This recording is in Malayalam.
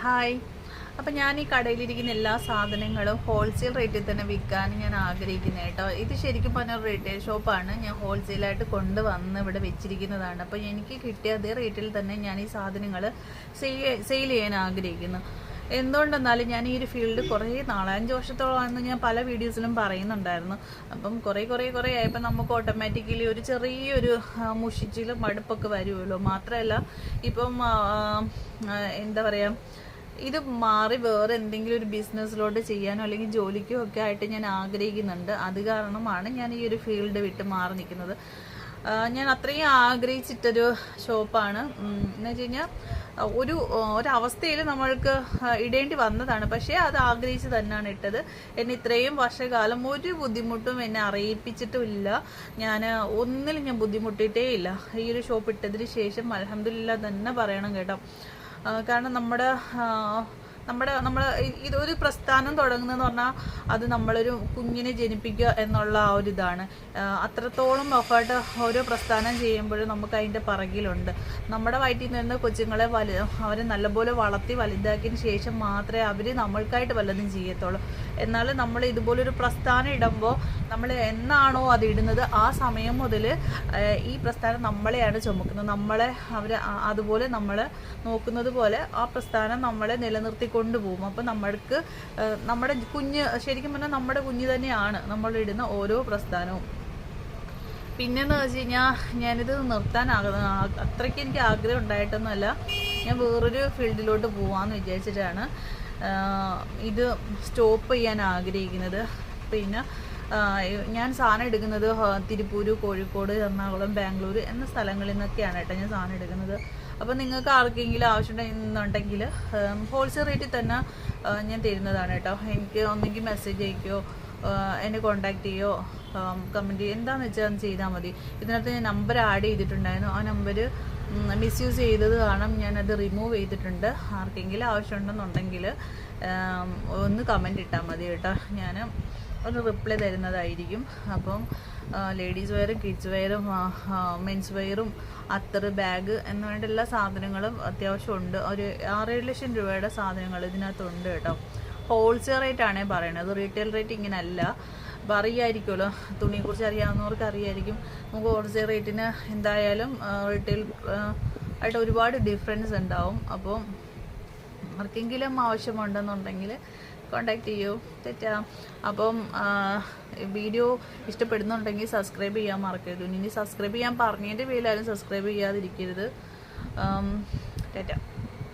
ഹായ്. അപ്പം ഞാൻ ഈ കടയിലിരിക്കുന്ന എല്ലാ സാധനങ്ങളും ഹോൾസെയിൽ റേറ്റിൽ തന്നെ വിൽക്കാൻ ഞാൻ ആഗ്രഹിക്കുന്നത് കേട്ടോ. ഇത് ശരിക്കും പറഞ്ഞാൽ റീറ്റെയിൽ ഷോപ്പാണ്. ഞാൻ ഹോൾസെയിലായിട്ട് കൊണ്ടുവന്ന് ഇവിടെ വെച്ചിരിക്കുന്നതാണ്. അപ്പോൾ എനിക്ക് കിട്ടിയ അതേ റേറ്റിൽ തന്നെ ഞാൻ ഈ സാധനങ്ങൾ സെയിൽ ചെയ്യാൻ ആഗ്രഹിക്കുന്നു. എന്തുകൊണ്ടെന്നാലും ഞാൻ ഈ ഒരു ഫീൽഡ് കുറേ 4-5 വർഷത്തോളമാണെന്ന് ഞാൻ പല വീഡിയോസിലും പറയുന്നുണ്ടായിരുന്നു. അപ്പം കുറേ ആയപ്പോൾ നമുക്ക് ഓട്ടോമാറ്റിക്കലി ഒരു ചെറിയൊരു മുഷിച്ചിലും മടുപ്പൊക്കെ വരുമല്ലോ. മാത്രമല്ല ഇപ്പം എന്താ പറയുക, ഇത് മാറി വേറെ എന്തെങ്കിലും ഒരു ബിസിനസ്സിലോട്ട് ചെയ്യാനോ അല്ലെങ്കിൽ ജോലിക്കോ ഒക്കെ ആയിട്ട് ഞാൻ ആഗ്രഹിക്കുന്നുണ്ട്. അത് കാരണമാണ് ഞാൻ ഈ ഒരു ഫീൽഡ് വിട്ട് മാറി നിൽക്കുന്നത്. ഞാൻ അത്രയും ആഗ്രഹിച്ചിട്ടൊരു ഷോപ്പാണ്. എന്ന് വെച്ച് കഴിഞ്ഞാൽ ഒരവസ്ഥയിൽ നമ്മൾക്ക് ഇടേണ്ടി വന്നതാണ്. പക്ഷേ അത് ആഗ്രഹിച്ച് തന്നെയാണ് ഇട്ടത്. എന്നെ ഇത്രയും വർഷകാലം ഒരു ബുദ്ധിമുട്ടും എന്നെ അറിയിപ്പിച്ചിട്ടുമില്ല. ഒന്നിലും ഞാൻ ബുദ്ധിമുട്ടിയിട്ടേ ഇല്ല. ഈ ഒരു ഷോപ്പ് ഇട്ടതിന് ശേഷം അൽഹംദുലില്ലാ തന്നെ പറയണം കേട്ടോ. കാരണം നമ്മൾ ഇതൊരു പ്രസ്ഥാനം തുടങ്ങുന്നതെന്ന് പറഞ്ഞാൽ അത് നമ്മളൊരു കുഞ്ഞിനെ ജനിപ്പിക്കുക എന്നുള്ള ആ ഒരു ഇതാണ്. അത്രത്തോളം എഫേർട്ട് ഓരോ പ്രസ്ഥാനം ചെയ്യുമ്പോഴും നമുക്ക് അതിൻ്റെ പിറകിലുണ്ട്. നമ്മുടെ വയറ്റിൽ നിന്ന് കൊച്ചുങ്ങളെ അവരെ നല്ലപോലെ വളർത്തി വലുതാക്കിയതിന് ശേഷം മാത്രമേ അവർ നമ്മൾക്കായിട്ട് വല്ലതും ചെയ്യത്തുള്ളൂ. എന്നാൽ നമ്മൾ ഇതുപോലൊരു പ്രസ്ഥാനം ഇടുമ്പോൾ നമ്മൾ എന്നാണോ അത് ഇടുന്നത് ആ സമയം മുതൽ ഈ പ്രസ്ഥാനം നമ്മളെയാണ് ചുമക്കുന്നത്. അതുപോലെ നമ്മൾ നോക്കുന്നത് പോലെ ആ പ്രസ്ഥാനം നമ്മളെ നിലനിർത്തിക്കൊണ്ടുപോകും. അപ്പം നമ്മുടെ കുഞ്ഞ്, ശരിക്കും പറഞ്ഞാൽ നമ്മുടെ കുഞ്ഞ് തന്നെയാണ് നമ്മളിടുന്ന ഓരോ പ്രസ്ഥാനവും. പിന്നെന്ന് വെച്ച് കഴിഞ്ഞാൽ ഞാനിത് നിർത്താൻ അത്രയ്ക്ക് എനിക്ക് ആഗ്രഹം ഉണ്ടായിട്ടൊന്നുമല്ല. ഞാൻ വേറൊരു ഫീൽഡിലോട്ട് പോവാമെന്ന് വിചാരിച്ചിട്ടാണ് ഇത് സ്റ്റോപ്പ് ചെയ്യാൻ ആഗ്രഹിക്കുന്നത്. പിന്നെ ഞാൻ സാധനം എടുക്കുന്നത് തിരുപ്പൂർ, കോഴിക്കോട്, എറണാകുളം, ബാംഗ്ലൂർ എന്ന സ്ഥലങ്ങളിൽ നിന്നൊക്കെയാണ് കേട്ടോ ഞാൻ സാധനം എടുക്കുന്നത്. അപ്പോൾ നിങ്ങൾക്ക് ആർക്കെങ്കിലും ആവശ്യമുണ്ടെന്നുണ്ടെങ്കിൽ ഹോൾസെയിൽ റേറ്റിൽ തന്നെ ഞാൻ തരുന്നതാണ് കേട്ടോ. എനിക്ക് ഒന്നെങ്കിൽ മെസ്സേജ് അയക്കുകയോ എന്നെ കോൺടാക്റ്റ് ചെയ്യുകയോ കമൻറ്റ് ചെയ്യുക, എന്താണെന്ന് വെച്ചാൽ അത് ചെയ്താൽ മതി. ഇതിനകത്ത് ഞാൻ നമ്പർ ആഡ് ചെയ്തിട്ടുണ്ടായിരുന്നു. ആ നമ്പർ മിസ്യൂസ് ചെയ്തത് കാരണം ഞാനത് റിമൂവ് ചെയ്തിട്ടുണ്ട്. ആർക്കെങ്കിലും ആവശ്യമുണ്ടെന്നുണ്ടെങ്കിൽ ഒന്ന് കമൻറ്റ് ഇട്ടാൽ മതി കേട്ടോ. ഞാൻ ഒരു റിപ്ലൈ തരുന്നതായിരിക്കും. അപ്പം ലേഡീസ് വെയറും കിഡ്സ് വെയറും മെൻസ് വെയറും അത്തറ്, ബാഗ് എന്ന് വേണ്ട എല്ലാ സാധനങ്ങളും അത്യാവശ്യമുണ്ട്. ഒരു 6-7 ലക്ഷം രൂപയുടെ സാധനങ്ങൾ ഇതിനകത്തുണ്ട് കേട്ടോ. ഹോൾസെയിൽ റേറ്റാണേ പറയണത്, റീറ്റെയിൽ റേറ്റ് ഇങ്ങനെ അല്ല. അപ്പോൾ അറിയായിരിക്കുമല്ലോ, തുണിയെക്കുറിച്ച് അറിയാവുന്നവർക്ക് അറിയായിരിക്കും. നമുക്ക് ഹോൾസെയിൽ റേറ്റിന് എന്തായാലും റീറ്റെയിൽ ആയിട്ട് ഒരുപാട് ഡിഫറൻസ് ഉണ്ടാവും. അപ്പോൾ ആർക്കെങ്കിലും ആവശ്യമുണ്ടെന്നുണ്ടെങ്കിൽ കോണ്ടാക്ട് ചെയ്യൂ. തെറ്റാ. അപ്പം വീഡിയോ ഇഷ്ടപ്പെടുന്നുണ്ടെങ്കിൽ സബ്സ്ക്രൈബ് ചെയ്യാൻ മറക്കരുത്. ഇനി സബ്സ്ക്രൈബ് ചെയ്യാൻ പറഞ്ഞതിൻ്റെ പേരിലായാലും സബ്സ്ക്രൈബ് ചെയ്യാതിരിക്കരുത്. തെറ്റാ.